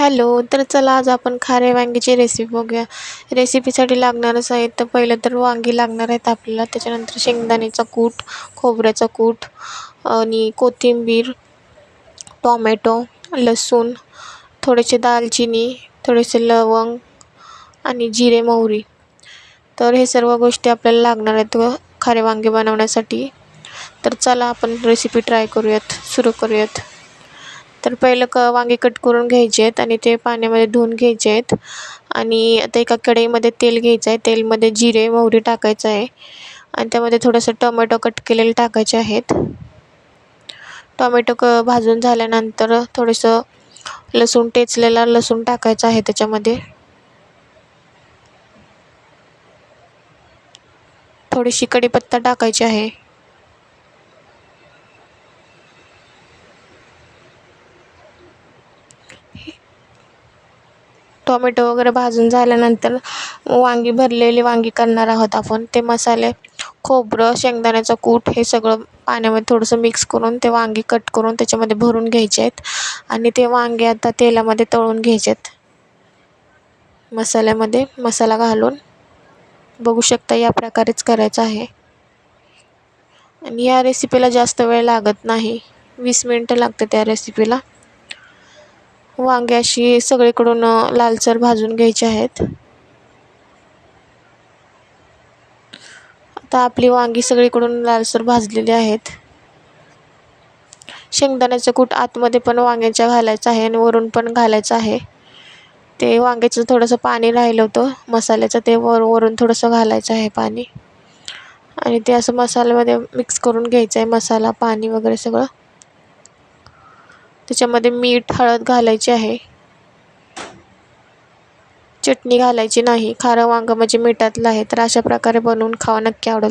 Hello. तर चला आज आपण खाऱ्या वांग्याची रेसिपी बघूया. रेसिपीसाठी लागणारं साहित्य पहिलं तर वांगी लागणार आहेत आपल्याला. त्याच्यानंतर शेंगदाण्याचा कूट, खोबऱ्याचा कूट आणि कोथिंबीर, टोमॅटो, लसूण, थोडेसे दालचिनी, थोडेसे लवंग आणि जिरे मोहरी. तर हे सर्व गोष्टी आपल्याला लागणार आहेत खारे वांगे बनवण्यासाठी. तर चला आपण रेसिपी ट्राय करूयात, सुरू करूयात. तर पहिलं वांगे कट करून घ्यायचे आहेत आणि ते पाण्यामध्ये धुवून घ्यायचे आहेत. आणि आता एका कढईमध्ये तेल घ्यायचं आहे. तेलमध्ये जिरे मोहरी टाकायचं आहे आणि त्यामध्ये थोडंसं टोमॅटो कट केलेले टाकायचे आहेत. टोमॅटो भाजून झाल्यानंतर थोडंसं लसूण टेचलेला लसूण टाकायचा आहे त्याच्यामध्ये. थोडीशी कढीपत्ता टाकायची आहे. टोमॅटो वगैरे भाजून झाल्यानंतर भरलेली वांगी करणार आहोत आपण. ते मसाले खोबरं, शेंगदाण्याचा कूट हे सगळं पाण्यामध्ये थोडंसं मिक्स करून ते वांगी कट करून त्याच्यामध्ये भरून घ्यायचे आहेत आणि ते वांगे आता तेलामध्ये तळून घ्यायचे आहेत. मसाल्यामध्ये मसाला घालून बघू शकता या प्रकारेच करायचं आहे. आणि या रेसिपीला जास्त वेळ लागत नाही, 20 मिनटं लागतात या रेसिपीला. वांगे अशी सगळीकडून लालसर भाजून घ्यायची आहेत. आता आपली वांगी सगळीकडून लालसर भाजलेली आहेत. शेंगदाण्याचं कूट आतमध्ये पण वांग्याच्या घालायचं आहे आणि वरून पण घालायचं आहे. ते वांग्याचं थोडंसं पाणी राहिलं होतं मसाल्याचं, ते वरून थोडंसं घालायचं आहे पाणी. आणि ते असं मसाल्यामध्ये मिक्स करून घ्यायचं आहे, मसाला पाणी वगैरे सगळं. त्याच्यामध्ये मीठ हळद घालायची आहे. चटणी घालायची नाही. खारं वांगं म्हणजे मिठातलं आहे. तर अशा प्रकारे बनवून खावा, नक्की आवडेल.